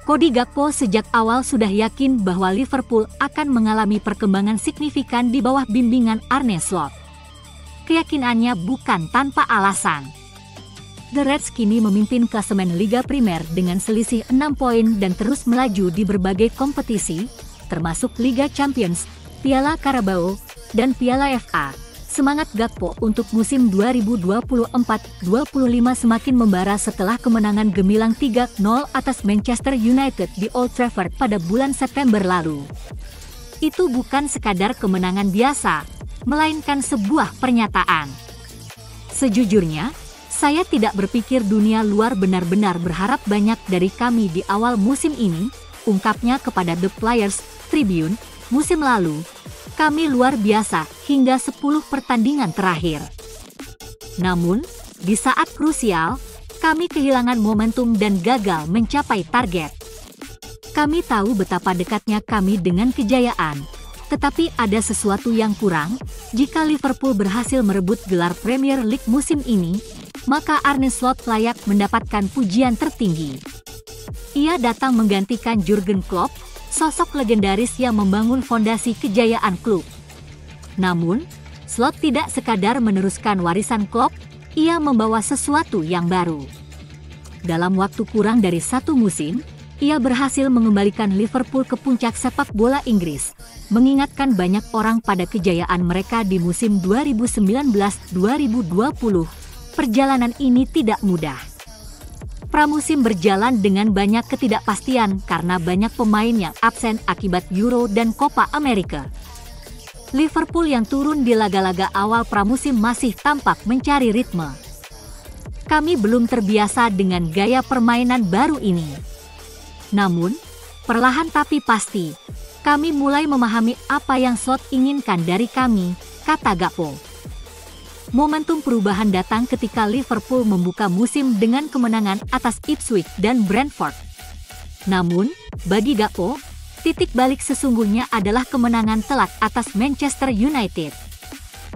Cody Gakpo sejak awal sudah yakin bahwa Liverpool akan mengalami perkembangan signifikan di bawah bimbingan Arne Slot. Keyakinannya bukan tanpa alasan. The Reds kini memimpin klasemen Liga Primer dengan selisih 6 poin dan terus melaju di berbagai kompetisi, termasuk Liga Champions, Piala Carabao, dan Piala FA. Semangat Gakpo untuk musim 2024-25 semakin membara setelah kemenangan gemilang 3-0 atas Manchester United di Old Trafford pada bulan September lalu. Itu bukan sekadar kemenangan biasa, melainkan sebuah pernyataan. Sejujurnya, saya tidak berpikir dunia luar benar-benar berharap banyak dari kami di awal musim ini, ungkapnya kepada The Players Tribune musim lalu. Kami luar biasa hingga 10 pertandingan terakhir. Namun, di saat krusial, kami kehilangan momentum dan gagal mencapai target. Kami tahu betapa dekatnya kami dengan kejayaan, tetapi ada sesuatu yang kurang. Jika Liverpool berhasil merebut gelar Premier League musim ini, maka Arne Slot layak mendapatkan pujian tertinggi. Ia datang menggantikan Jurgen Klopp, sosok legendaris yang membangun fondasi kejayaan klub. Namun, Slot tidak sekadar meneruskan warisan Klopp, ia membawa sesuatu yang baru. Dalam waktu kurang dari 1 musim, ia berhasil mengembalikan Liverpool ke puncak sepak bola Inggris, mengingatkan banyak orang pada kejayaan mereka di musim 2019-2020. Perjalanan ini tidak mudah. Pramusim berjalan dengan banyak ketidakpastian karena banyak pemain yang absen akibat Euro dan Copa America. Liverpool yang turun di laga-laga awal pramusim masih tampak mencari ritme. Kami belum terbiasa dengan gaya permainan baru ini. Namun, perlahan tapi pasti, kami mulai memahami apa yang Slot inginkan dari kami, kata Gakpo. Momentum perubahan datang ketika Liverpool membuka musim dengan kemenangan atas Ipswich dan Brentford. Namun, bagi Gakpo, titik balik sesungguhnya adalah kemenangan telak atas Manchester United.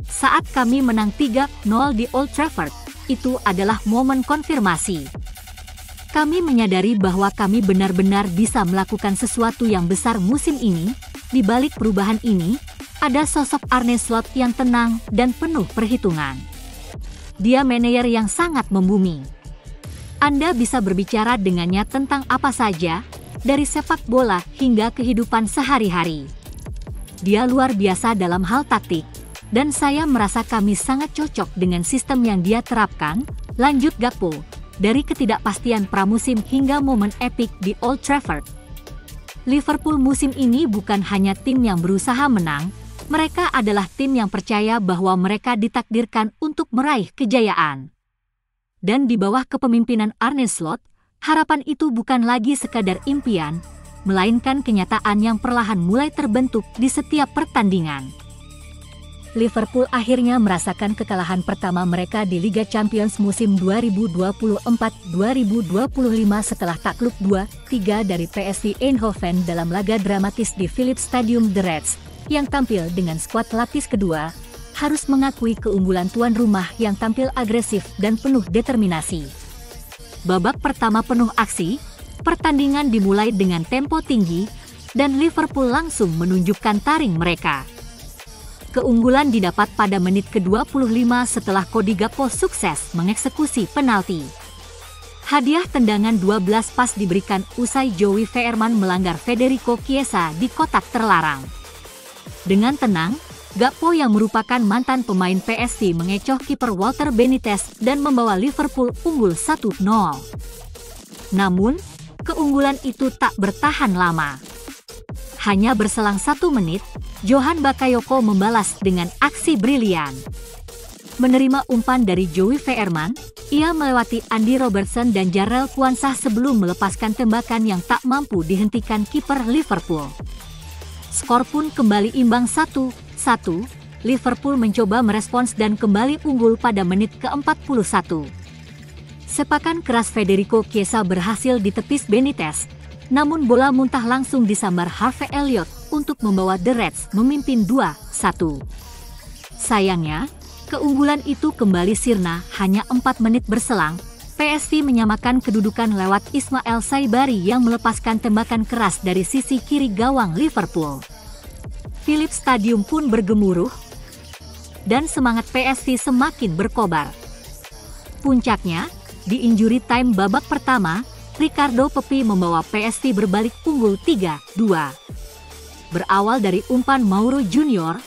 Saat kami menang 3-0 di Old Trafford, itu adalah momen konfirmasi. Kami menyadari bahwa kami benar-benar bisa melakukan sesuatu yang besar musim ini. Di balik perubahan ini, ada sosok Arne Slot yang tenang dan penuh perhitungan. Dia manajer yang sangat membumi. Anda bisa berbicara dengannya tentang apa saja, dari sepak bola hingga kehidupan sehari-hari. Dia luar biasa dalam hal taktik, dan saya merasa kami sangat cocok dengan sistem yang dia terapkan, lanjut Gakpo, dari ketidakpastian pramusim hingga momen epik di Old Trafford. Liverpool musim ini bukan hanya tim yang berusaha menang, mereka adalah tim yang percaya bahwa mereka ditakdirkan untuk meraih kejayaan. Dan di bawah kepemimpinan Arne Slot, harapan itu bukan lagi sekadar impian, melainkan kenyataan yang perlahan mulai terbentuk di setiap pertandingan. Liverpool akhirnya merasakan kekalahan pertama mereka di Liga Champions musim 2024-2025 setelah takluk 2-3 dari PSV Eindhoven dalam laga dramatis di Philips Stadium. The Reds, yang tampil dengan skuad lapis kedua, harus mengakui keunggulan tuan rumah yang tampil agresif dan penuh determinasi. Babak pertama penuh aksi, pertandingan dimulai dengan tempo tinggi, dan Liverpool langsung menunjukkan taring mereka. Keunggulan didapat pada menit ke-25 setelah Cody Gakpo sukses mengeksekusi penalti. Hadiah tendangan 12 pas diberikan usai Joey Veerman melanggar Federico Chiesa di kotak terlarang. Dengan tenang, Gakpo yang merupakan mantan pemain PSV mengecoh kiper Walter Benitez dan membawa Liverpool unggul 1-0. Namun, keunggulan itu tak bertahan lama. Hanya berselang 1 menit, Johan Bakayoko membalas dengan aksi brilian. Menerima umpan dari Joey Veerman, ia melewati Andy Robertson dan Jarrell Quansah sebelum melepaskan tembakan yang tak mampu dihentikan kiper Liverpool. Skor pun kembali imbang 1-1, Liverpool mencoba merespons dan kembali unggul pada menit ke-41. Sepakan keras Federico Chiesa berhasil ditepis Benitez, namun bola muntah langsung disambar Harvey Elliott untuk membawa The Reds memimpin 2-1. Sayangnya, keunggulan itu kembali sirna hanya 4 menit berselang, PSV menyamakan kedudukan lewat Ismail Saibari yang melepaskan tembakan keras dari sisi kiri gawang Liverpool. Philips Stadium pun bergemuruh, dan semangat PSV semakin berkobar. Puncaknya, di injury time babak pertama, Ricardo Pepi membawa PSV berbalik unggul 3-2. Berawal dari umpan Mauro Junior,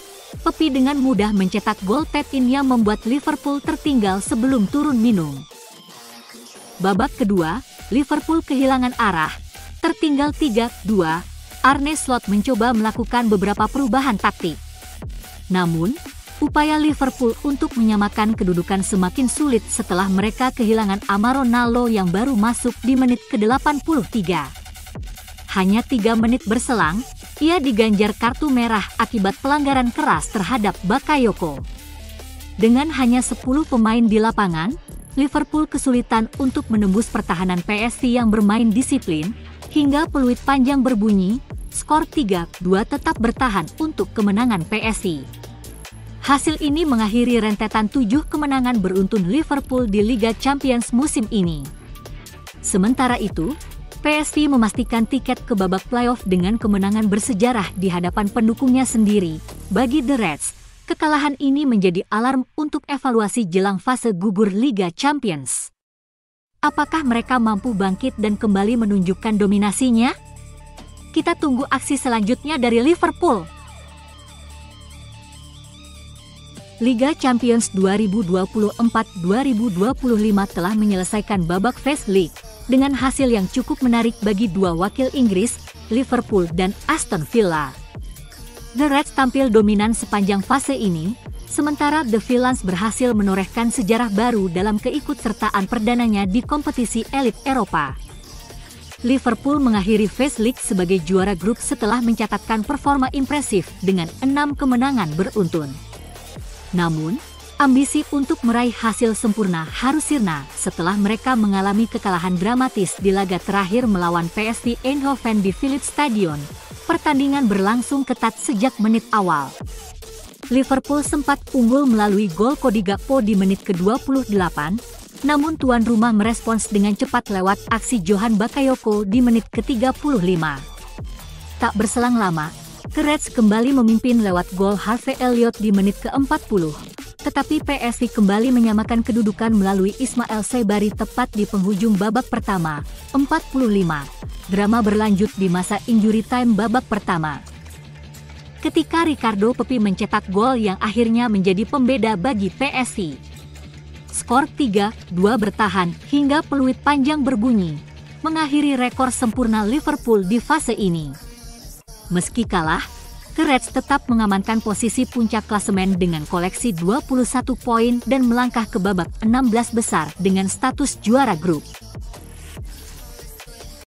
Pepi dengan mudah mencetak gol tap-in yang membuat Liverpool tertinggal sebelum turun minum. Babak kedua, Liverpool kehilangan arah, tertinggal 3-2. Arne Slot mencoba melakukan beberapa perubahan taktik. Namun, upaya Liverpool untuk menyamakan kedudukan semakin sulit setelah mereka kehilangan Amaro Nallo yang baru masuk di menit ke-83. Hanya 3 menit berselang, ia diganjar kartu merah akibat pelanggaran keras terhadap Bakayoko. Dengan hanya 10 pemain di lapangan, Liverpool kesulitan untuk menembus pertahanan PSV yang bermain disiplin, hingga peluit panjang berbunyi, skor 3-2 tetap bertahan untuk kemenangan PSV. Hasil ini mengakhiri rentetan 7 kemenangan beruntun Liverpool di Liga Champions musim ini. Sementara itu, PSV memastikan tiket ke babak playoff dengan kemenangan bersejarah di hadapan pendukungnya sendiri. Bagi The Reds, kekalahan ini menjadi alarm untuk evaluasi jelang fase gugur Liga Champions. Apakah mereka mampu bangkit dan kembali menunjukkan dominasinya? Kita tunggu aksi selanjutnya dari Liverpool. Liga Champions 2024-2025 telah menyelesaikan babak Phase League dengan hasil yang cukup menarik bagi dua wakil Inggris, Liverpool dan Aston Villa. The Reds tampil dominan sepanjang fase ini, sementara The Villains berhasil menorehkan sejarah baru dalam keikutsertaan perdananya di kompetisi elit Eropa. Liverpool mengakhiri Phase League sebagai juara grup setelah mencatatkan performa impresif dengan 6 kemenangan beruntun. Namun, ambisi untuk meraih hasil sempurna harus sirna setelah mereka mengalami kekalahan dramatis di laga terakhir melawan PSV Eindhoven di Philips Stadion. Pertandingan berlangsung ketat sejak menit awal. Liverpool sempat unggul melalui gol Cody Gakpo di menit ke-28, namun tuan rumah merespons dengan cepat lewat aksi Johan Bakayoko di menit ke-35. Tak berselang lama, The Reds kembali memimpin lewat gol Harvey Elliott di menit ke-40, tetapi PSV kembali menyamakan kedudukan melalui Ismail Saibari tepat di penghujung babak pertama, 45. Drama berlanjut di masa injury time babak pertama, ketika Ricardo Pepi mencetak gol yang akhirnya menjadi pembeda bagi PSV. Skor 3-2 bertahan hingga peluit panjang berbunyi, mengakhiri rekor sempurna Liverpool di fase ini. Meski kalah, The Reds tetap mengamankan posisi puncak klasemen dengan koleksi 21 poin dan melangkah ke babak 16 besar dengan status juara grup.